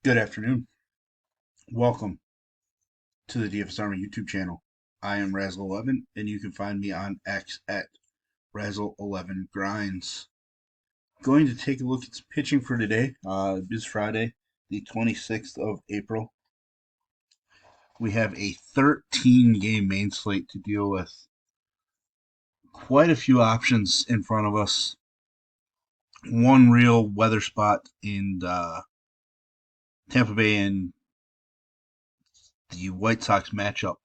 Good afternoon. Welcome to the DFS Army YouTube channel. I am Razzle11, and you can find me on X at Razzle11Grinds. Going to take a look at some pitching for today. This Friday, the 26th of April. We have a 13-game main slate to deal with. Quite a few options in front of us. One real weather spot in Tampa Bay and the White Sox matchup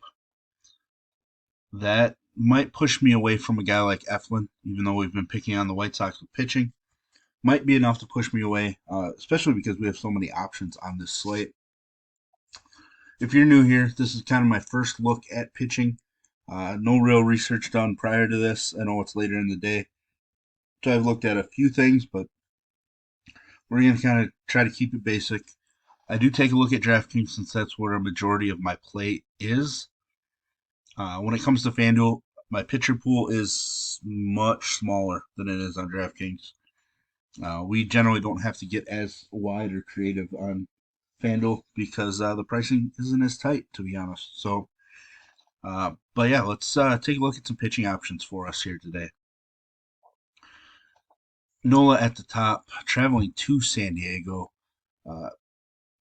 that might push me away from a guy like Eflin, even though we've been picking on the White Sox with pitching. Might be enough to push me away, especially because we have so many options on this slate. If you're new here, this is kind of my first look at pitching. No real research done prior to this. I know it's later in the day. So I've looked at a few things, but we're going to kind of try to keep it basic. I do take a look at DraftKings since that's where a majority of my play is. When it comes to FanDuel, my pitcher pool is much smaller than it is on DraftKings. We generally don't have to get as wide or creative on FanDuel because the pricing isn't as tight, to be honest. But yeah, let's take a look at some pitching options for us here today. Nola at the top, traveling to San Diego. Uh,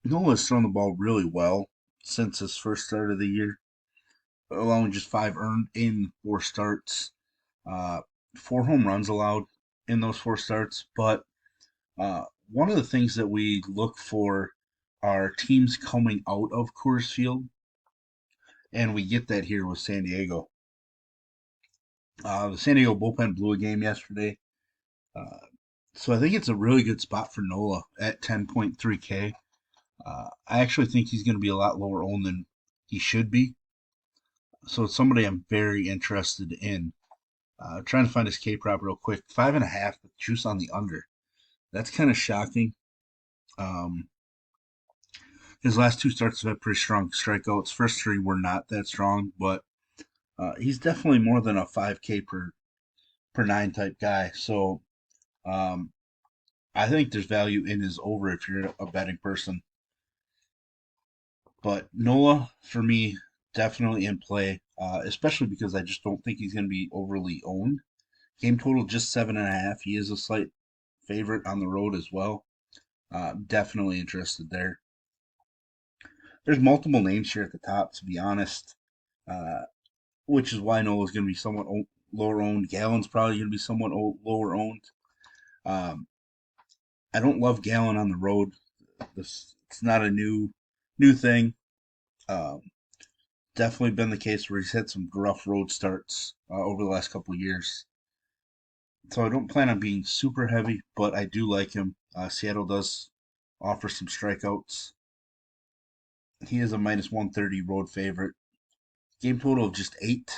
Nola's thrown the ball really well since his first start of the year, allowing just 5 earned in 4 starts. 4 home runs allowed in those 4 starts. But one of the things that we look for are teams coming out of Coors Field, and we get that here with San Diego. The San Diego bullpen blew a game yesterday. Uh, so I think it's a really good spot for Nola at 10.3K. I actually think he's going to be a lot lower owned than he should be. So it's somebody I'm very interested in. Trying to find his K prop real quick. 5.5 with juice on the under. That's kind of shocking. Um, his last 2 starts have had pretty strong strikeouts. First 3 were not that strong, but he's definitely more than a 5K per 9 type guy. So um, I think there's value in his over if you're a betting person. But Nola, for me, definitely in play, especially because I just don't think he's going to be overly owned. Game total just 7.5. He is a slight favorite on the road as well. Definitely interested there. There's multiple names here at the top, to be honest, uh, which is why Nola's going to be somewhat lower owned. Gallon's probably going to be somewhat lower owned. Um, I don't love Gallon on the road. It's not a new thing. Um, Definitely been the case where he's had some rough road starts over the last couple of years. So I don't plan on being super heavy, but I do like him. Seattle does offer some strikeouts. He is a minus 130 road favorite. Game total of just 8.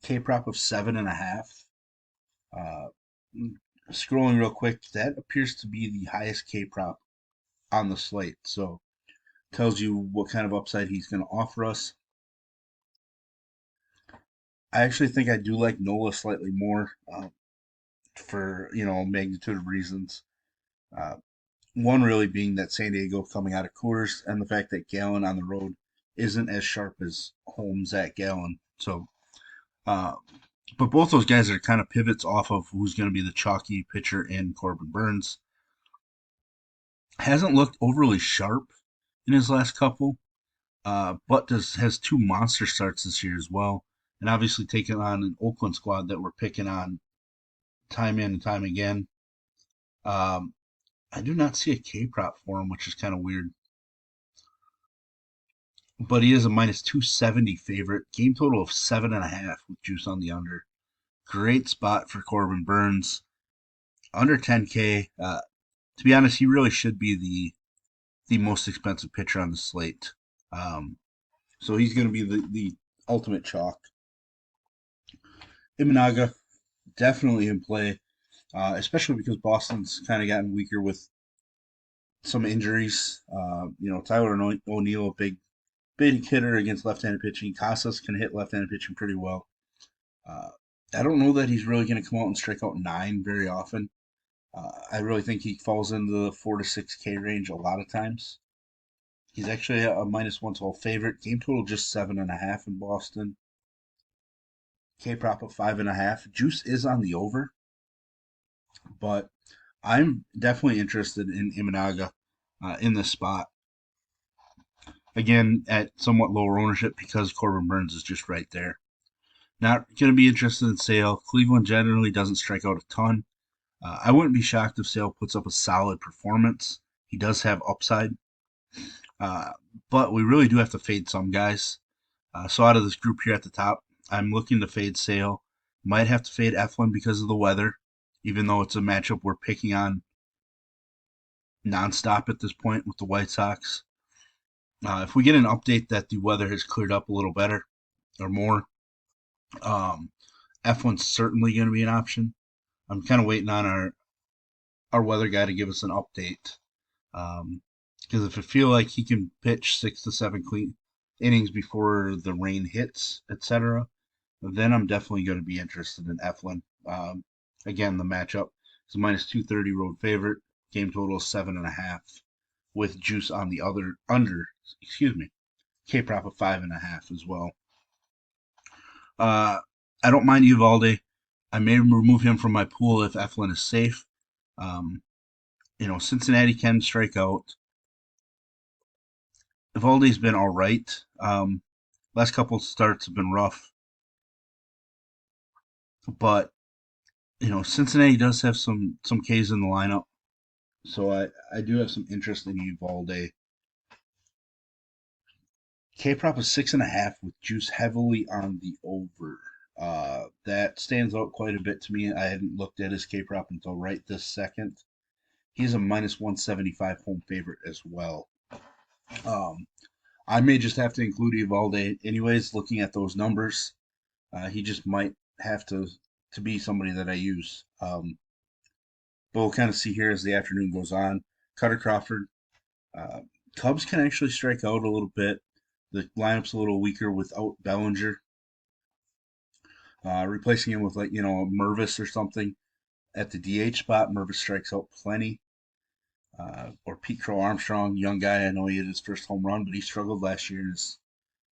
K prop of 7.5. Uh, Scrolling real quick, that appears to be the highest K prop on the slate. So tells you what kind of upside he's going to offer us. I actually think I do like Nola slightly more for magnitude of reasons. Uh, One really being that San Diego coming out of Coors, and the fact that Gallon on the road isn't as sharp as Holmes at Gallon. So, uh, but both those guys are kind of pivots off of who's going to be the chalky pitcher in Corbin Burns. Hasn't looked overly sharp in his last couple, but has 2 monster starts this year as well, and obviously taking on an Oakland squad that we're picking on time in and time again. Um, I do not see a K prop for him, which is kind of weird. But he is a minus 270 favorite. Game total of 7.5 with juice on the under. Great spot for Corbin Burns. Under 10K. To be honest, he really should be the most expensive pitcher on the slate. Um, so he's going to be the ultimate chalk. Imanaga, definitely in play, especially because Boston's kind of gotten weaker with some injuries. Tyler O'Neill, a big hitter against left-handed pitching. Casas can hit left-handed pitching pretty well. Uh, I don't know that he's really going to come out and strike out 9 very often. I really think he falls into the 4 to 6K range a lot of times. He's actually a minus 112 favorite. Game total just 7.5 in Boston. K prop of 5.5. Juice is on the over, but I'm definitely interested in Imanaga in this spot. Again, at somewhat lower ownership because Corbin Burns is just right there. Not going to be interested in Sale. Cleveland generally doesn't strike out a ton. I wouldn't be shocked if Sale puts up a solid performance. He does have upside, uh, but we really do have to fade some guys. So out of this group here at the top, I'm looking to fade Sale. Might have to fade Eflin because of the weather, even though it's a matchup we're picking on nonstop at this point with the White Sox. If we get an update that the weather has cleared up a little better or more, um, F1's certainly going to be an option. I'm kind of waiting on our weather guy to give us an update. Because if I feel like he can pitch 6 to 7 clean innings before the rain hits, etc., then I'm definitely going to be interested in Eflin. Again, the matchup is a minus 230 road favorite. Game total is 7.5 with juice on the other under. Excuse me. K prop of 5.5 as well. Uh, I don't mind Uvalde. I may remove him from my pool if Eflin is safe. Um, Cincinnati can strike out. Evaldi's been all right. Last couple of starts have been rough, but Cincinnati does have some K's in the lineup, so I do have some interest in Evaldi. K prop is 6.5 with juice heavily on the over. That stands out quite a bit to me. I hadn't looked at his K prop until right this second. He's a minus 175 home favorite as well. Um, I may just have to include Evaldi anyways, looking at those numbers. He just might have to be somebody that I use. But we'll kind of see here as the afternoon goes on. Cutter Crawford. Uh, Cubs can actually strike out a little bit. The lineup's a little weaker without Bellinger. Replacing him with Mervis or something at the DH spot. Mervis strikes out plenty. Or Pete Crow Armstrong, young guy. I know he had his first home run, but he struggled last year in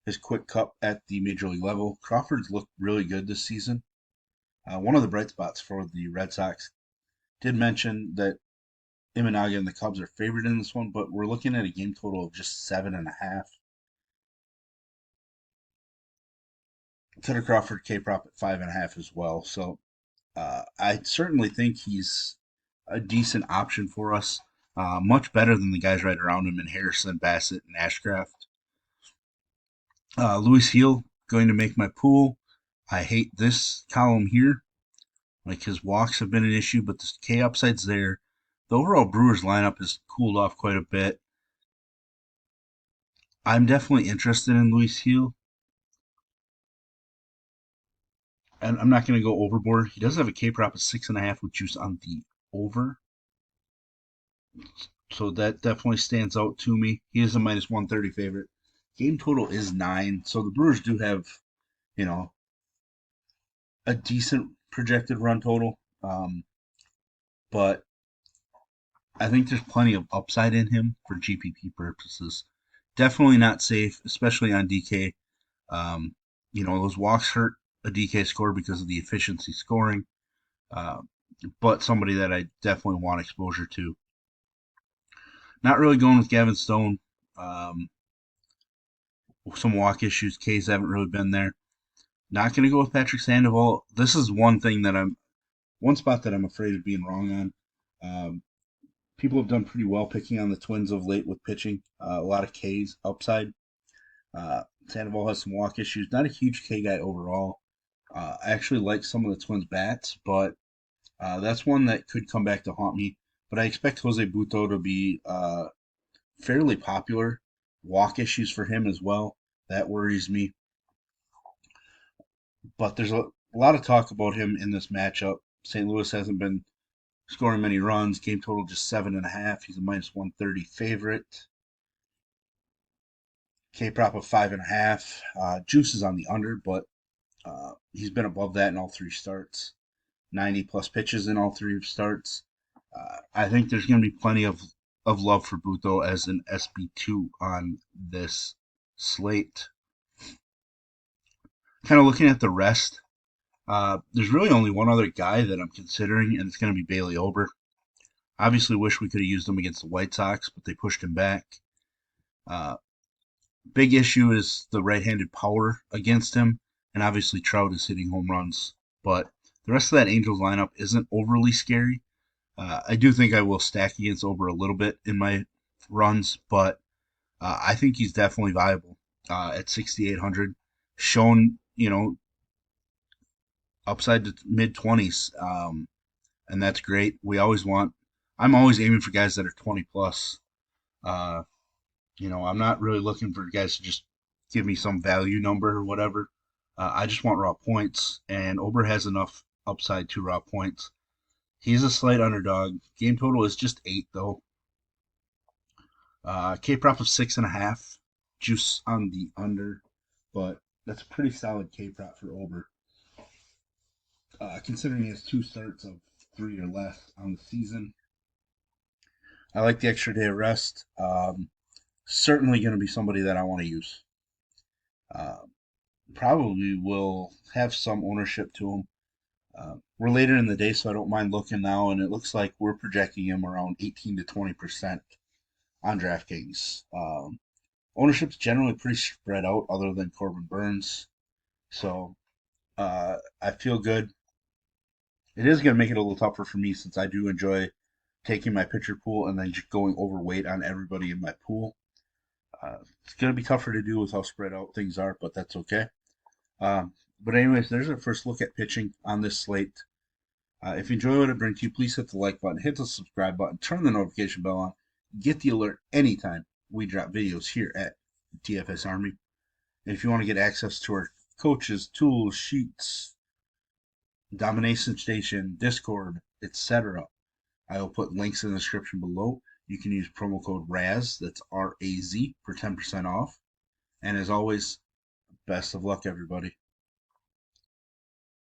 his quick cup at the major league level. Crawford's looked really good this season. One of the bright spots for the Red Sox. Did mention that Imanaga and the Cubs are favored in this one, but we're looking at a game total of just 7.5. Cutter Crawford K prop at 5.5 as well. So I certainly think he's a decent option for us. Much better than the guys right around him in Harrison, Bassett, and Ashcraft. Lewis Heel going to make my pool. I hate this column here. Like his walks have been an issue, but the K upside's there. The overall Brewers lineup has cooled off quite a bit. I'm definitely interested in Luis Heel, and I'm not going to go overboard. He does have a K prop of 6.5 with juice on the over, so that definitely stands out to me. He is a minus 130 favorite. Game total is 9, so the Brewers do have, you know, a decent projected run total, but I think there's plenty of upside in him for GPP purposes. Definitely not safe, especially on DK. Um, those walks hurt a DK score because of the efficiency scoring, uh, but somebody that I definitely want exposure to. Not really going with Gavin Stone. Um, some walk issues. K's haven't really been there. Not going to go with Patrick Sandoval. This is one spot that I'm afraid of being wrong on. People have done pretty well picking on the Twins of late with pitching. A lot of K's upside. Sandoval has some walk issues. Not a huge K guy overall. I actually like some of the Twins' bats, but that's one that could come back to haunt me. But I expect Jose Buto to be fairly popular. Walk issues for him as well. That worries me. But there's a lot of talk about him in this matchup. St. Louis hasn't been scoring many runs. Game total just 7.5. He's a minus 130 favorite. K prop of 5.5. Juice is on the under, but he's been above that in all three starts. 90 plus pitches in all three starts. I think there's going to be plenty of of love for Buto as an SB2 on this slate. Kind of looking at the rest, there's really only one other guy that I'm considering, and it's going to be Bailey Ober. Obviously, wish we could have used him against the White Sox, but they pushed him back. Uh, Big issue is the right-handed power against him, and obviously Trout is hitting home runs. But the rest of that Angels lineup isn't overly scary. I do think I will stack against Ober a little bit in my runs, but I think he's definitely viable at 6,800. Shown, upside to mid 20s, and that's great. I'm always aiming for guys that are 20 plus. Uh, I'm not really looking for guys to just give me some value number or whatever. I just want raw points, and Ober has enough upside to raw points. He's a slight underdog. Game total is just 8, though. K prop of 6.5. Juice on the under, but that's a pretty solid K prop for Ober. Considering he has 2 starts of 3 or less on the season. I like the extra day of rest. Certainly going to be somebody that I want to use. Uh, Probably will have some ownership to him. We're later in the day, so I don't mind looking now, and it looks like we're projecting him around 18 to 20% on DraftKings. Ownership's generally pretty spread out, other than Corbin Burns. So I feel good. It is going to make it a little tougher for me since I do enjoy taking my pitcher pool and then just going overweight on everybody in my pool. It's going to be tougher to do with how spread out things are, but that's okay. But anyways, there's our first look at pitching on this slate. If you enjoy what I bring to you, please hit the like button, hit the subscribe button, turn the notification bell on, get the alert anytime we drop videos here at DFS Army. And if you want to get access to our coaches, tools, sheets, domination station, Discord, etc., I will put links in the description below. You can use promo code RAZ, that's RAZ, for 10% off. And as always, best of luck, everybody.